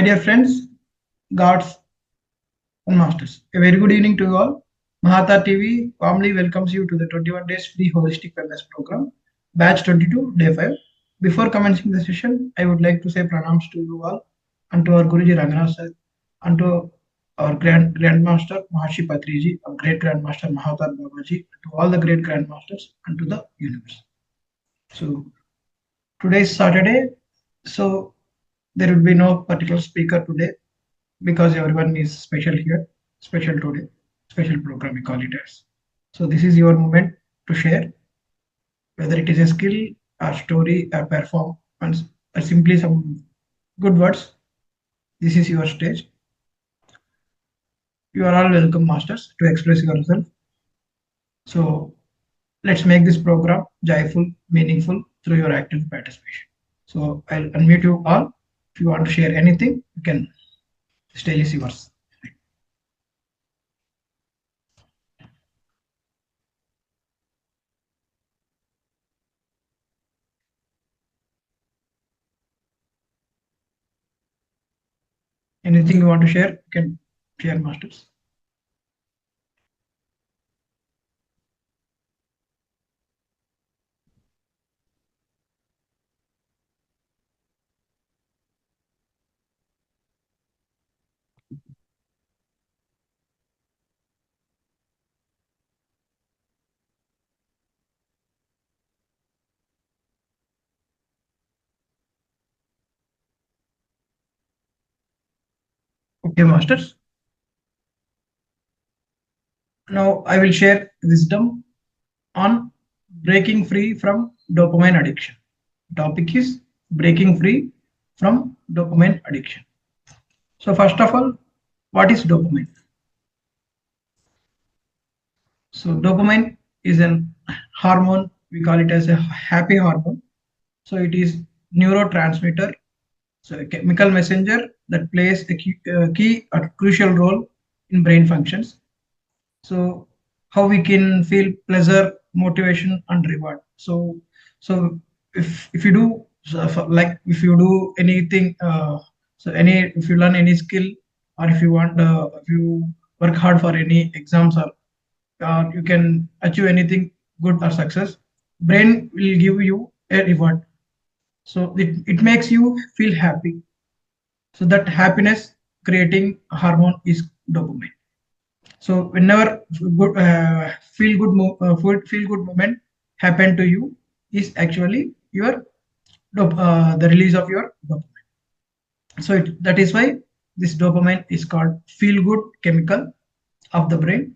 dear friends, gods and masters, a very good evening to you all. Mahavatar TV warmly welcomes you to the 21 days free holistic wellness program, batch 22, day 5. Before commencing the session, I would like to say pranams to you all and to our Guruji Ranganath sir and to our Grandmaster Maharshi Patriji, our great Grandmaster Mahavatar Babaji, to all the great Grandmasters and to the universe. So today is Saturday, so there will be no particular speaker today because everyone is special here, special today, special program we call it as. So this is your moment to share, whether it is a skill, or story, or performance, or simply some good words. This is your stage. You are all welcome, masters, to express yourself. So let's make this program joyful, meaningful through your active participation. So I'll unmute you all. If you want to share anything, you can. The stage is yours. Anything you want to share, you can share, masters. Okay, masters. Now I will share wisdom on breaking free from dopamine addiction. Topic is breaking free from dopamine addiction. So first of all, what is dopamine? So dopamine is an hormone. We call it as a happy hormone. So it is neurotransmitter. So a chemical messenger that plays a key or crucial role in brain functions. So how we can feel pleasure, motivation, and reward. So if you do like if you do anything, if you learn any skill, or if you work hard for any exams, or you can achieve anything good or success, brain will give you a reward. So it makes you feel happy. So that happiness creating hormone is dopamine. So whenever feel good moment happen to you is actually your the release of your dopamine. So that is why this dopamine is called feel good chemical of the brain,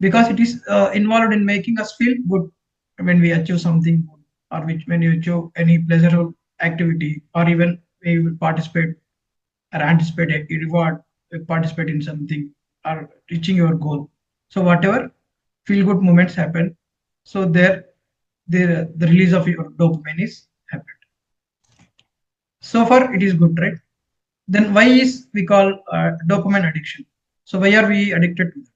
because it is involved in making us feel good when we achieve something good, or when you achieve any pleasurable activity, or even we will participate or anticipate a reward, participate in something, or reaching your goal. So whatever feel good moments happen, so the release of your dopamine is happened. So far it is good, right? Then why is we call dopamine addiction? So why are we addicted to that?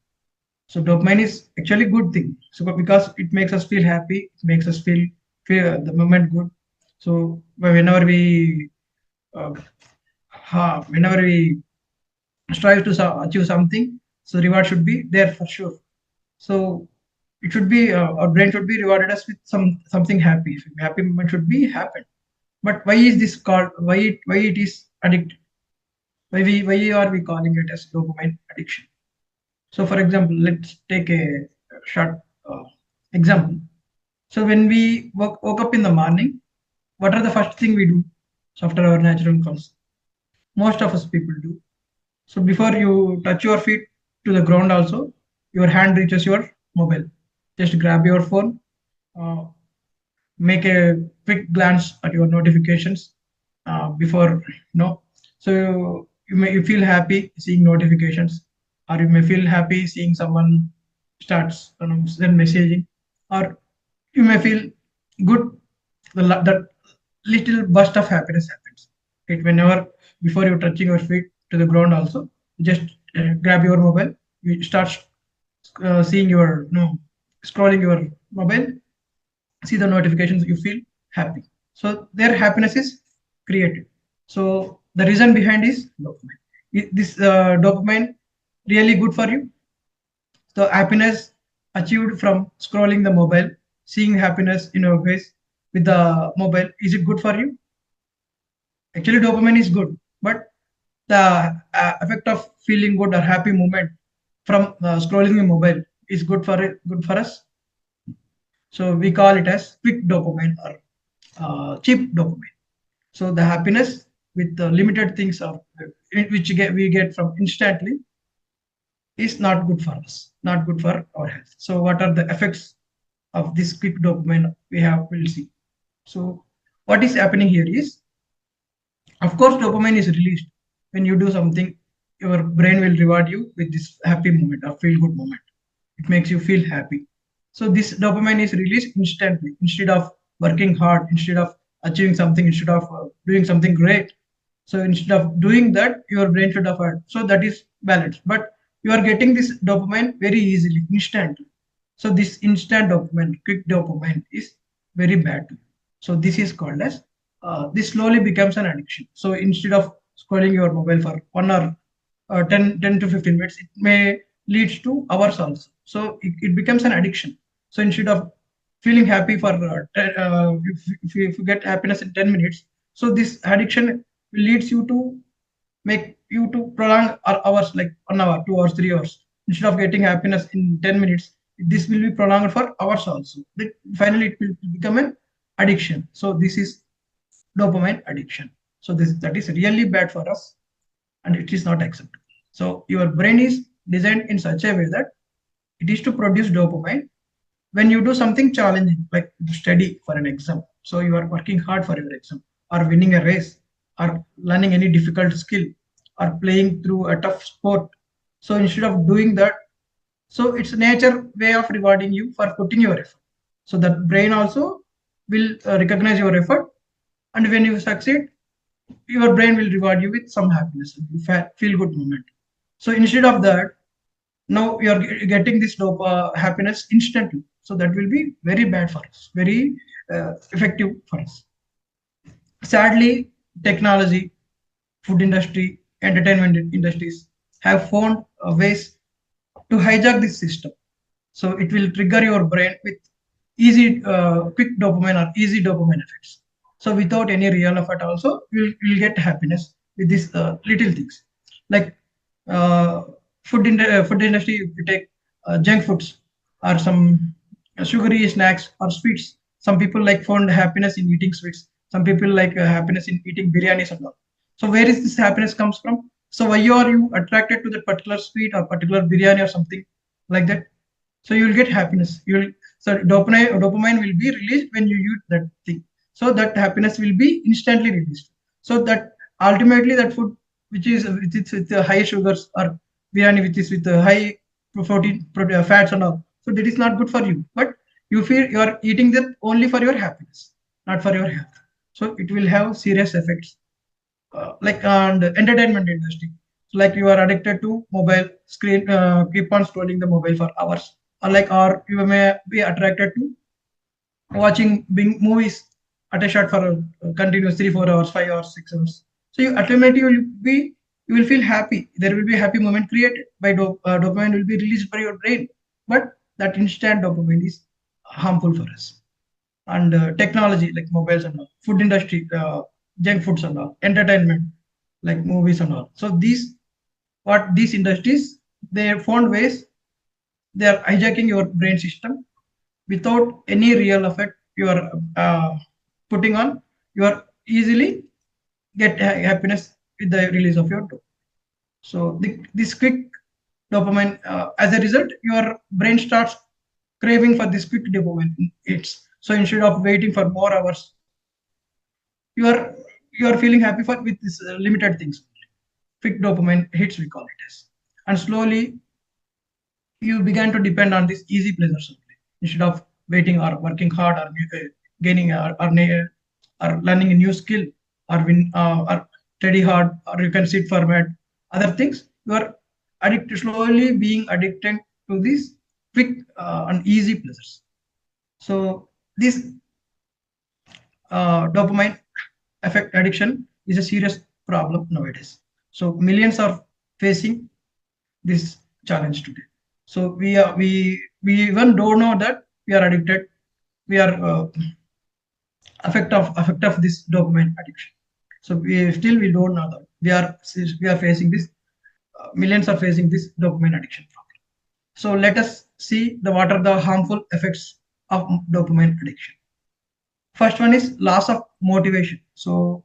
So dopamine is actually good thing. So because it makes us feel happy, it makes us feel the moment good. So whenever uh, whenever we strive to achieve something, so reward should be there for sure. So it should be our brain should be rewarded us with something happy. Happy moment should be happen. But why is this called? Why it is addicted? Why are we calling it as dopamine addiction? So for example, let's take a short example. So when we woke up in the morning, what are the first thing we do? So after our natural calls, most of us people do. So before you touch your feet to the ground also, your hand reaches your mobile. Just grab your phone, uh, make a quick glance at your notifications before, So you feel happy seeing notifications, or you may feel happy seeing someone starts then messaging, or you may feel good. That little burst of happiness happens. Right? Whenever before you touching your feet to the ground also, just grab your mobile, you start seeing your scrolling your mobile, see the notifications, you feel happy. So their happiness is created. So The reason behind is dopamine. This dopamine really good for you? The happiness achieved from scrolling the mobile, seeing happiness in your face with the mobile, is it good for you? Actually, dopamine is good, but the effect of feeling good or happy moment from scrolling the mobile is good for us. So we call it as quick dopamine or cheap dopamine. So the happiness with the limited things of which we get from instantly is not good for us, not good for our health. So what are the effects of this quick dopamine we'll see. So what is happening here is, of course, dopamine is released when you do something. Your brain will reward you with this happy moment or feel good moment. It makes you feel happy. So this dopamine is released instantly instead of working hard, instead of achieving something, instead of doing something great. So instead of doing that, your brain should have had. So that is balanced. But you are getting this dopamine very easily, instantly. So this instant dopamine, quick dopamine is very bad. So this is called as this slowly becomes an addiction. So instead of scrolling your mobile for 1 hour, 10 to 15 minutes, it may leads to hours also. So it becomes an addiction. So instead of feeling happy for if you get happiness in 10 minutes, so this addiction leads you to make you to prolong hours like 1 hour, 2 hours, 3 hours. Instead of getting happiness in 10 minutes, this will be prolonged for hours also. Finally, it will become an addiction. So this is dopamine addiction. So that is really bad for us, and it is not acceptable. So your brain is designed in such a way that it is to produce dopamine when you do something challenging, like study for an exam. So you are working hard for your exam, or winning a race, or learning any difficult skill, or playing through a tough sport. So instead of doing that, so it's nature way of rewarding you for putting your effort. So that brain also will recognize your effort, and when you succeed, your brain will reward you with some happiness, feel good moment. So instead of that, now you are getting this happiness instantly. So that will be very bad for us, very effective for us. Sadly, technology, food industry, entertainment industries have found ways to hijack this system. So it will trigger your brain with quick dopamine or easy dopamine effects. So without any real effort, also you'll get happiness with these little things, like uh, food industry. If you take junk foods or some sugary snacks or sweets, some people like found happiness in eating sweets. Some people like happiness in eating biryanis and all. So where is this happiness comes from? So why are you attracted to that particular sweet or particular biryani or something like that? So you will get happiness. Dopamine will be released when you use that thing. So that happiness will be instantly released. So that ultimately that food which is with the high sugars or biryani which is with the high protein fats and all. So that is not good for you. But you feel you are eating that only for your happiness, not for your health. So it will have serious effects, like on the entertainment industry. So like you are addicted to mobile screen, keep on scrolling the mobile for hours, or you may be attracted to watching movies at a shot for a continuous 3 4 hours, 5 hours, 6 hours. So you ultimately you will feel happy. There will be a happy moment created by dopamine will be released by your brain, but that instant dopamine is harmful for us. And technology like mobiles and all, food industry, junk foods and all, entertainment like movies and all. So these industries, they have found ways they are hijacking your brain system without any real effect you are putting on. You are easily get happiness with the release of your dopamine. So this quick dopamine, as a result, your brain starts craving for this quick dopamine hits. So instead of waiting for more hours, you are you are feeling happy for with this limited things. Quick dopamine hits, we call it as, and slowly you began to depend on this easy pleasures only instead of waiting or working hard or gaining or learning a new skill or study hard, or you can sit for other things. You are addicted, slowly being addicted to these quick and easy pleasures. So this dopamine effect addiction is a serious problem nowadays. So millions are facing this challenge today. So we even don't know that we are addicted. We are effect of this dopamine addiction. So we don't know that we are facing this. Millions are facing this dopamine addiction problem. So let us see what are the harmful effects of dopamine addiction. First one is loss of motivation. So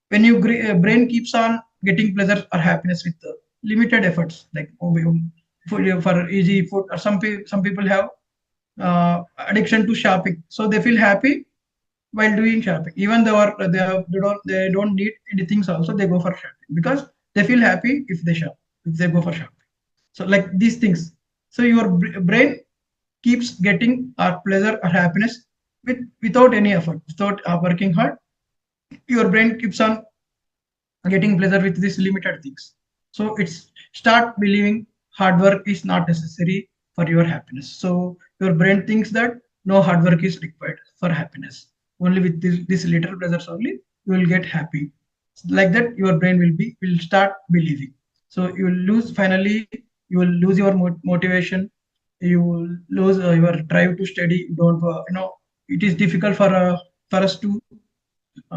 when your brain keeps on getting pleasure or happiness with limited efforts, like for easy food, or some people have addiction to shopping, so they feel happy while doing shopping. Even they don't need anything. Also, they go for shopping because they feel happy if they go for shopping. So like these things. So your brain keeps getting pleasure or happiness without any effort, without working hard. Your brain keeps on getting pleasure with these limited things. So it's start believing hard work is not necessary for your happiness. So your brain thinks that no hard work is required for happiness. Only with this little pleasures only you will get happy. Like that, your brain will start believing. So you will lose finally. You will lose your motivation. You will lose your drive to study. You don't. It is difficult for us to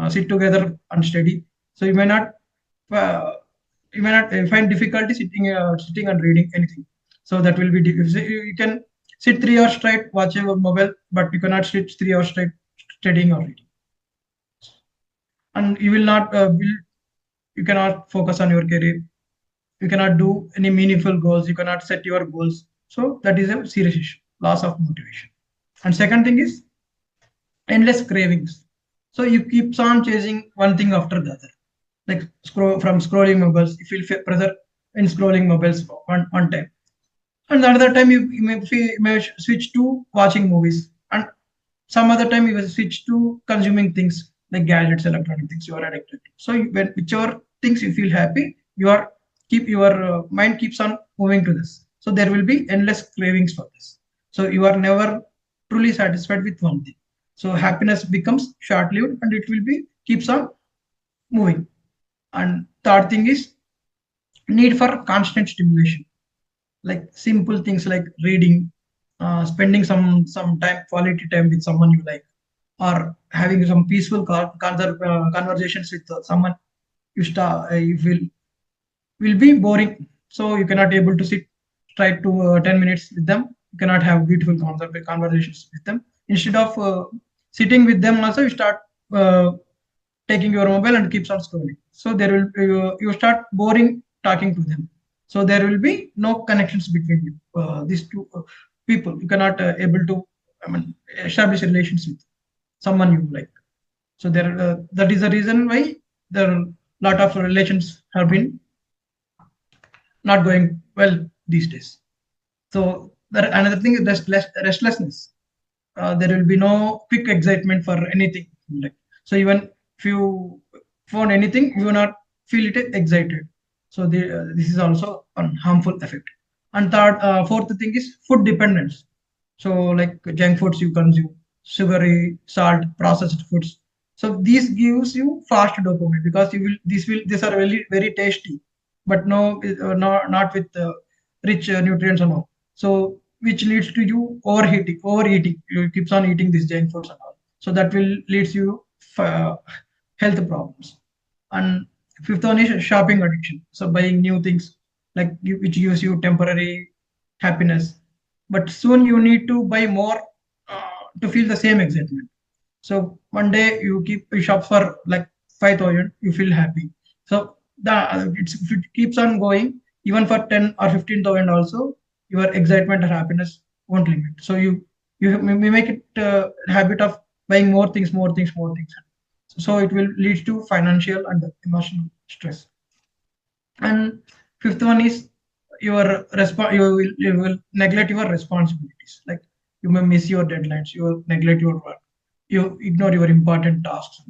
sit together and study. So uh, you may not find difficulty sitting and reading anything. So that will be difficult. You can sit 3 hours straight watching your mobile, but you cannot sit 3 hours straight studying or reading, and you cannot focus on your career. You cannot do any meaningful goals. You cannot set your goals. So that is a serious issue, loss of motivation. And second thing is endless cravings. So you keeps on chasing one thing after the other, like scrolling mobiles. You feel pressure in scrolling mobiles one time, and the other time you may switch to watching movies, and some other time you will switch to consuming things like gadgets, electronic things you are addicted to. So when whichever things you feel happy, your mind keeps on moving to this. So there will be endless cravings for this. So you are never truly satisfied with one thing. So happiness becomes short-lived and it will be keeps on moving. And third thing is need for constant stimulation, like simple things like reading, spending some time, quality time with someone you like, or having some peaceful conversations with someone you feel will be boring. So you cannot able to sit try to 10 minutes with them. You cannot have beautiful conversations with them. Instead of sitting with them, also you start taking your mobile and keeps on scrolling. So there will you start boring talking to them. So there will be no connections between you. These two people you cannot able to establish relations with someone you like. So that is the reason why there are lot of relations have been not going well these days. So another thing is restlessness. There will be no quick excitement for anything. Like so, even if you found anything, you will not feel it excited. So this is also a harmful effect. And fourth thing is food dependence. So like junk foods you consume, sugary, salt, processed foods. So this gives you fast dopamine because these are very very tasty, but not with rich nutrients and all. So which leads to you overeating. You keeps on eating these junk foods and all. So that will leads you health problems. And fifth one is shopping addiction. So buying new things which gives you temporary happiness, but soon you need to buy more to feel the same excitement. So one day you shop for like 5,000, you feel happy. So if it keeps on going, even for 10 or 15,000 also, your excitement or happiness won't limit. So you make it habit of buying more things, more things, more things. So it will lead to financial and emotional stress. And fifth one is you will neglect your responsibilities. Like you may miss your deadlines, you will neglect your work, you ignore your important tasks.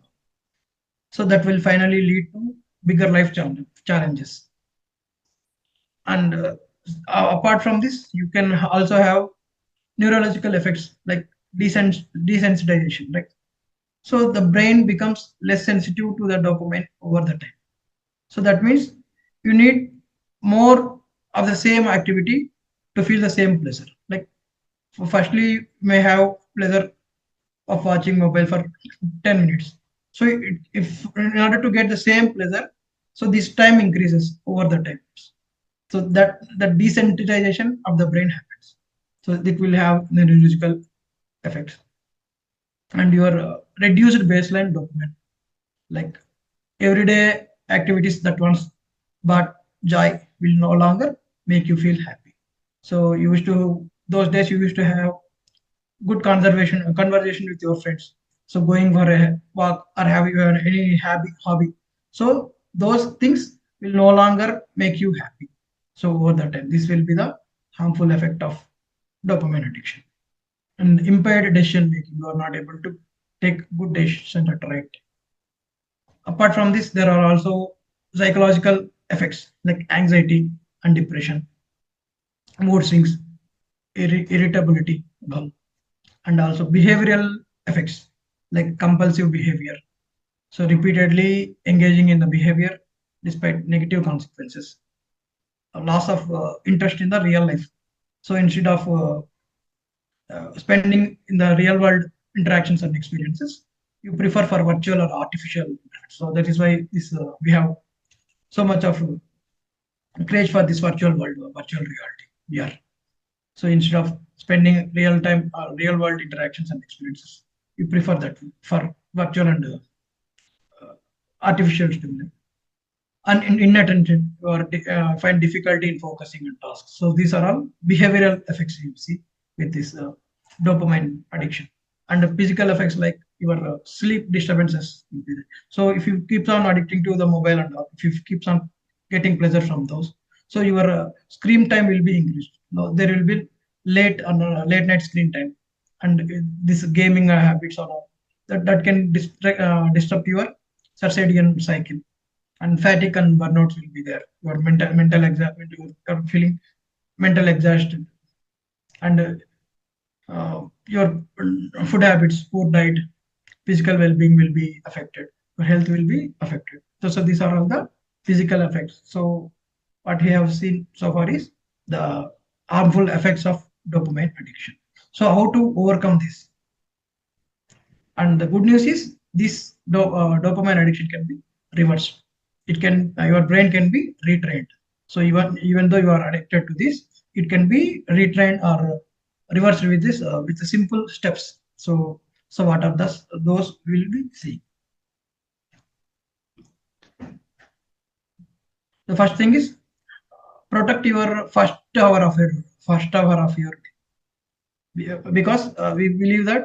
So that will finally lead to bigger life challenges. And apart from this, you can also have neurological effects like desensitization. Like so, the brain becomes less sensitive to the dopamine over the time. So that means you need more of the same activity to feel the same pleasure. Like firstly, you may have pleasure of watching mobile for 10 minutes. So if in order to get the same pleasure, so this time increases over the time. So that the desensitization of the brain happens. So it will have neurological effects and your reduced baseline dopamine, like everyday activities that once brought joy will no longer make you feel happy. So you used to those days you used to have good conversation with your friends. So going for a walk or having any hobby. So those things will no longer make you happy. So over the time, this will be the harmful effect of dopamine addiction and impaired decision making. You are not able to take good decisions at right. Apart from this, there are also psychological effects like anxiety and depression, mood swings, irritability, and also behavioral effects like compulsive behavior. So repeatedly engaging in the behavior despite negative consequences, a loss of interest in the real life. So instead of spending in the real world interactions and experiences, you prefer for virtual or artificial. So that is why this we have so much of craze for this virtual world, virtual reality. VR. So instead of spending real time, real world interactions and experiences, you prefer that for virtual and artificial stimuli. And inattention or find difficulty in focusing on tasks. So these are all behavioral effects you see with this dopamine addiction. And the physical effects like your sleep disturbances will be there. So if you keep on addicting to the mobile and if you keep on getting pleasure from those, so your screen time will be increased. No, there will be late night screen time, and this gaming habits or all, that can disrupt your circadian cycle, and fatigue and burnouts will be there. Your you're feeling mental exhaustion, and your food habits, food diet, physical well-being will be affected. Your health will be affected. So these are all the physical effects. So what we have seen so far is the harmful effects of dopamine addiction. So how to overcome this? And the good news is this dopamine addiction can be reversed. It can your brain can be retrained. So even though you are addicted to this, it can be retrained or reversed with the simple steps. So what are those will be seeing. The first thing is protect your first hour of your day, because we believe that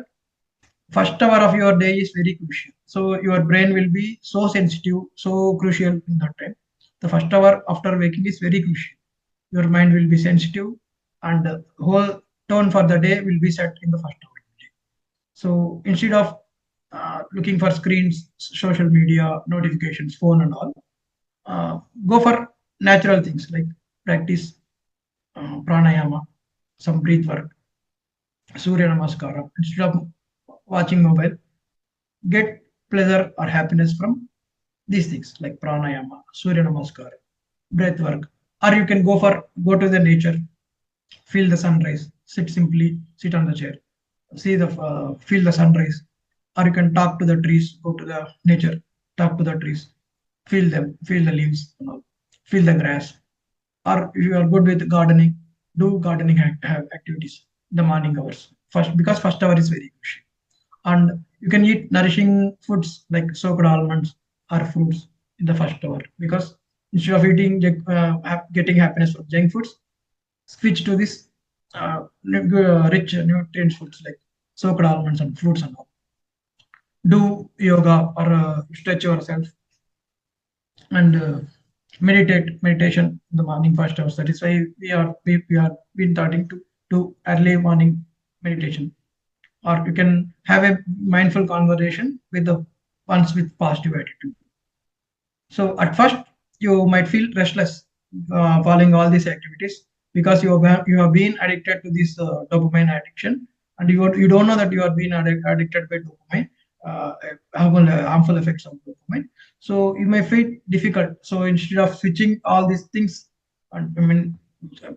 first hour of your day is very crucial. So your brain will be so sensitive, so crucial in that time. The first hour after waking is very crucial. Your mind will be sensitive, and the whole tone for the day will be set in the first hour of the day. So instead of looking for screens, social media, notifications, phone, and all, go for natural things like practice pranayama, some breath work, Surya Namaskara. Instead of watching mobile, get pleasure or happiness from these things like pranayama, Surya Namaskar, breath work. Or you can go to the nature, feel the sunrise, sit on the chair, feel the sunrise. Or you can talk to the trees, go to the nature, talk to the trees, feel them, feel the leaves, feel the grass. Or if you are good with gardening, do gardening activities in the morning hours first, because first hour is very crucial. And you can eat nourishing foods like soaked almonds or fruits in the first hour, because instead of eating getting happiness from junk foods, switch to this rich nutrients foods like soaked almonds and fruits and all. Do yoga or stretch yourself, and meditation in the morning first hours. That is why we are been starting to do early morning meditation. Or you can have a mindful conversation with the ones with positive attitude. So at first you might feel restless following all these activities, because you have been addicted to this dopamine addiction, and you don't know that you are being addicted by dopamine. uh, harmful effects of dopamine. So you may feel difficult. So instead of switching all these things, I mean,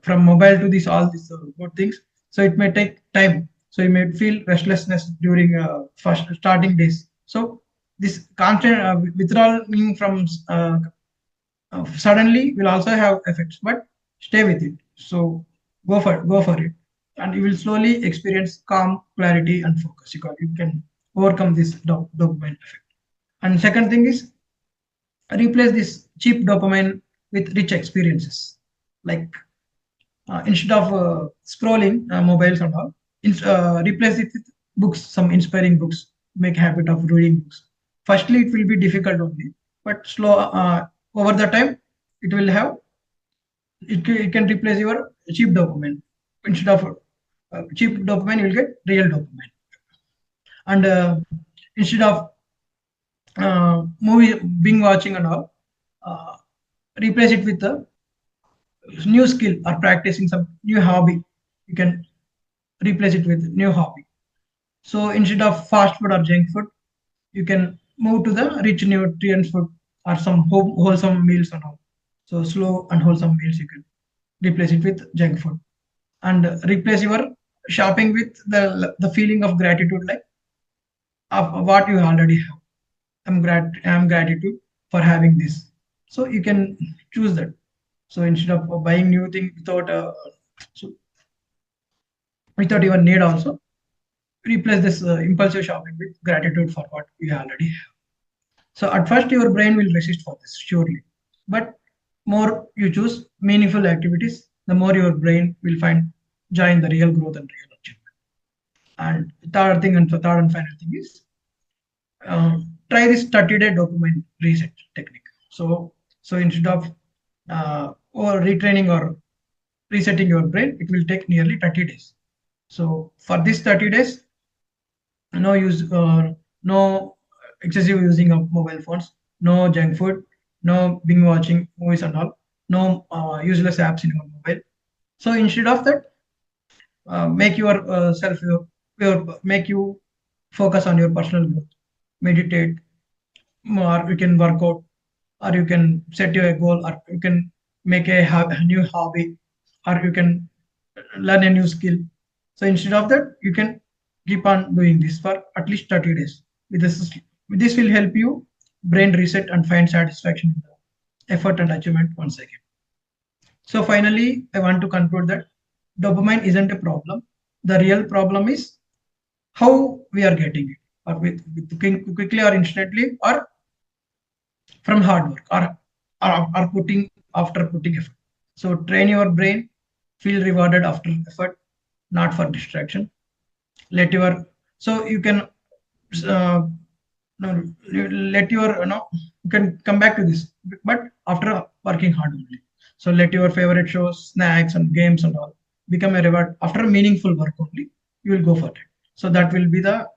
from mobile to this all these good things, so it may take time. So you may feel restlessness during first starting days. So this constant withdrawal from suddenly will also have effects, but stay with it. So go for it, and you will slowly experience calm, clarity, and focus. You can overcome this dopamine effect. And second thing is replace this cheap dopamine with rich experiences. Like instead of scrolling mobiles and all, replace it with books, some inspiring books. Make habit of reading books. Firstly, it will be difficult only, but slow over the time, it will have it can replace your cheap dopamine. Instead of cheap dopamine, you will get real dopamine. And instead of movie being watching and all, uh, replace it with a new skill or practicing some new hobby. You can replace it with new hobby. So instead of fast food or junk food, you can move to the rich nutrients food or some wholesome meals and all. So slow and wholesome meals, you can replace it with junk food. And replace your shopping with the feeling of gratitude, like of what you already have. I'm gratitude for having this. So you can choose that. So instead of buying new thing without so without even need also, replace this impulsive shopping with gratitude for what you already have. So at first your brain will resist for this surely, but more you choose meaningful activities, the more your brain will find joy in the real growth and real achievement. And third thing, and the third and final thing is try this 30-day dopamine reset technique. So instead of or retraining or resetting your brain, it will take nearly 30 days. So for this 30 days, no use, no excessive using of mobile phones, no junk food, no being watching movies and all, no useless apps in your mobile. So instead of that, make your self make you focus on your personal growth, meditate, or you can work out, or you can set your goal, or you can make a new hobby, or you can learn a new skill. So instead of that, you can keep on doing this for at least 30 days. This will help you brain reset and find satisfaction in the effort and achievement once again. So finally, I want to conclude that dopamine isn't a problem. The real problem is how we are getting it, or with quickly or instantly, or from hard work, or putting after putting effort. So train your brain, feel rewarded after effort, not for distraction. Let your so you can uh, no, let your you can come back to this, but after working hard only. So let your favorite shows, snacks, and games and all become a reward after meaningful work only. You will go for it. So that will be the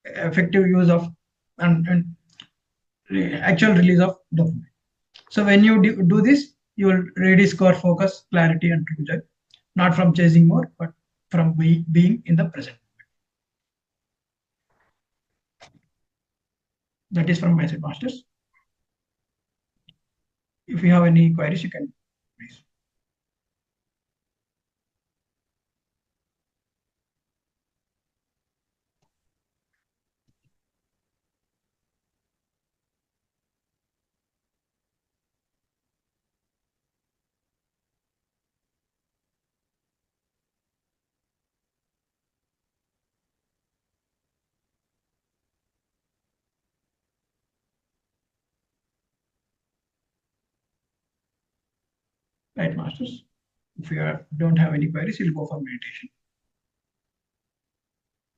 effective use of and actual release of dopamine. So when you do this, you will rediscover focus, clarity, and true joy, not from chasing more, but from being in the present. That is from my side, masters. If you have any queries, you can please. Right, masters. If you don't have any queries, you'll go for meditation.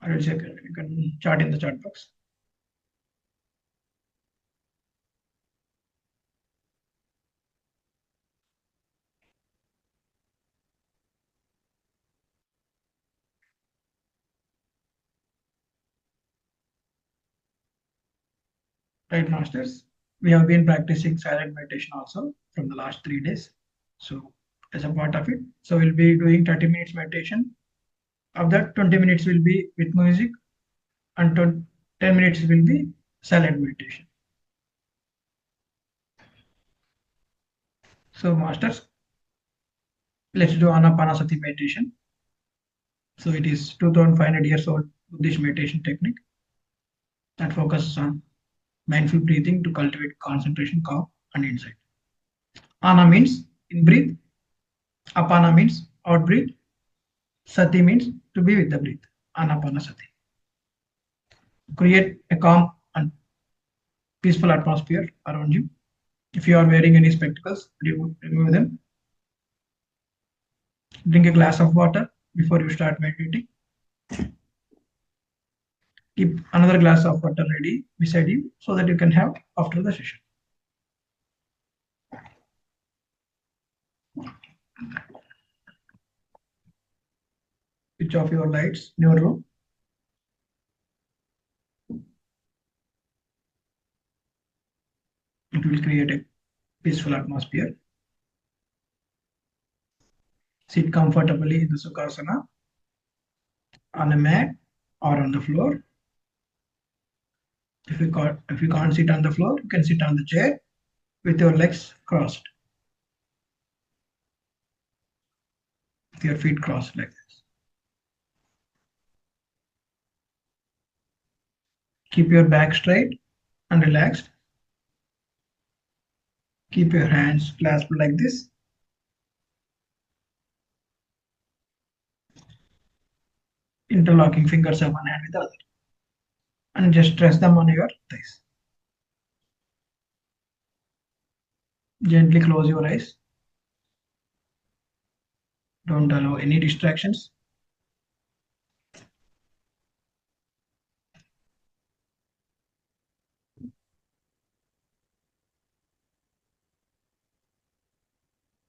Or else you can chat in the chat box. Right, masters. We have been practicing silent meditation also from the last 3 days. So as a part of it, so we'll be doing 30 minutes meditation. Of that, 20 minutes will be with music, and 10 minutes will be silent meditation. So masters, let's do Anapanasati meditation. So it is 2500 years old Buddhist meditation technique that focuses on mindful breathing to cultivate concentration, calm, and insight. Ana means in breathe, Apana means out breathe, Sati means to be with the breath. Anapanasati. Create a calm and peaceful atmosphere around you. If you are wearing any spectacles, remove them. Drink a glass of water before you start meditating. Keep another glass of water ready beside you so that you can have after the session. Switch off your lights in your room. It will create a peaceful atmosphere. Sit comfortably in the Sukhasana on a mat or on the floor. If you can't sit on the floor, you can sit on the chair with your legs crossed, with your feet crossed like this. Keep your back straight and relaxed. Keep your hands clasped like this. Interlocking fingers of one hand with the other. And just rest them on your thighs. Gently close your eyes. Don't allow any distractions.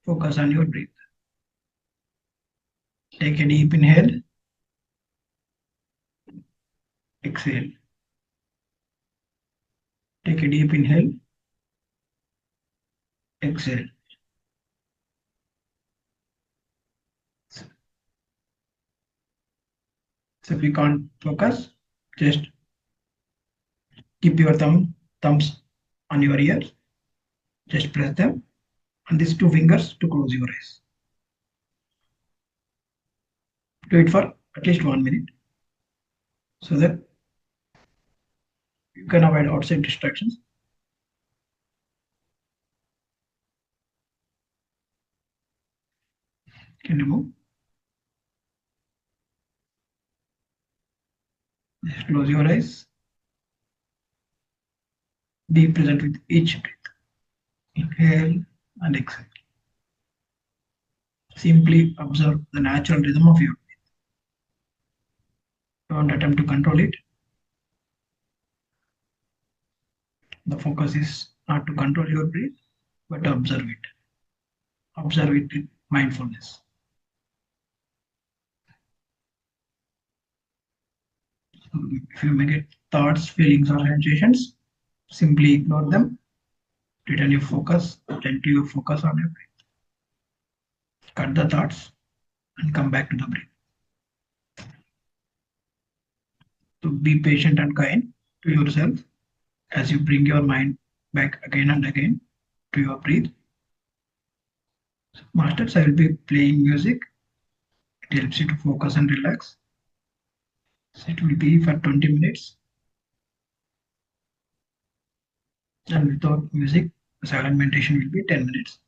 Focus on your breath. Take a deep inhale. Exhale. Take a deep inhale. Exhale. So if you can't focus, just keep your thumbs on your ears. Just press them and these two fingers to close your eyes. Do it for at least 1 minute so that you can avoid outside distractions. Can you move? Just close your eyes. Be present with each breath. Inhale and exhale. Simply observe the natural rhythm of your breath. Don't attempt to control it. The focus is not to control your breath, but to observe it. Observe it with mindfulness. So if you may get thoughts, feelings, or sensations, simply ignore them. Return your focus, tend to your focus on your breath. Cut the thoughts and come back to the breath. So be patient and kind to yourself as you bring your mind back again and again to your breath. So masters, I will be playing music. It helps you to focus and relax. So it will be for 20 minutes. And without music, the silent meditation will be 10 minutes.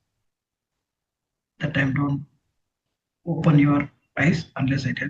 That time don't open your eyes unless I tell.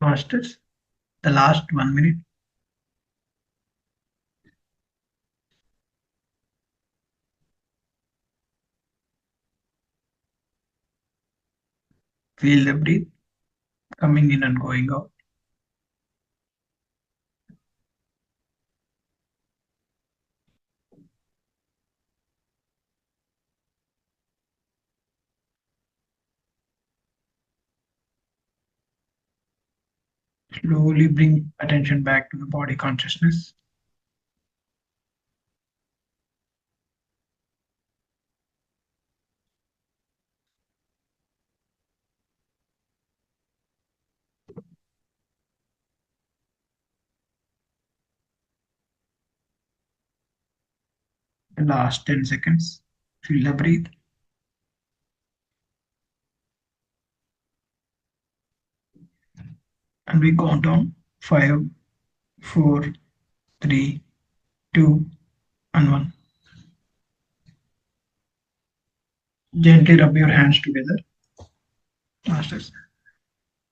masters. The last 1 minute. Feel the breath coming in and going out. Slowly bring attention back to the body consciousness. The last 10 seconds. Feel the breath. And we count down 5, 4, 3, 2, and 1. Gently rub your hands together, masters,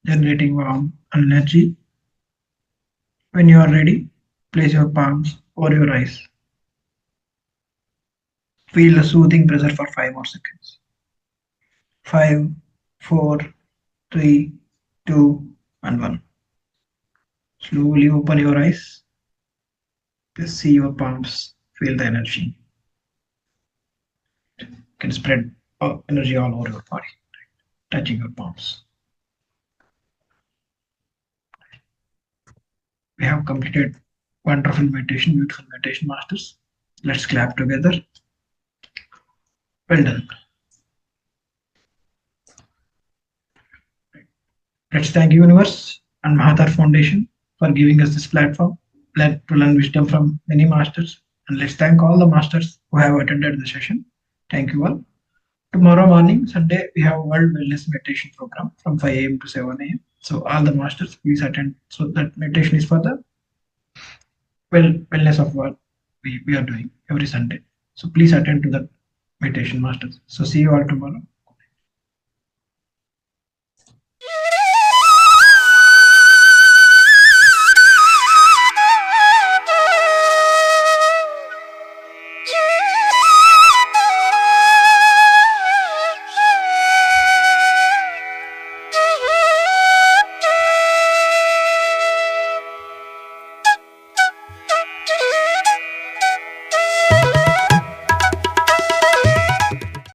generating warmth and energy. When you are ready, place your palms over your eyes. Feel the soothing pressure for 5 more seconds. 5, 4, 3, 2, and 1. Slowly open your eyes. Just see your palms. Feel the energy. You can spread energy all over your body, touching your palms. We have completed wonderful meditation, beautiful meditation, masters. Let's clap together. Well done. Let's thank Universe and Mahavatar Foundation for giving us this platform to learn wisdom from many masters. And let's thank all the masters who have attended the session. Thank you all. Tomorrow morning, Sunday, we have a World Wellness Meditation program from 5 a.m. to 7 a.m. So all the masters, please attend. So that meditation is for the wellness of what we are doing every Sunday. So please attend to the meditation, masters. So see you all tomorrow.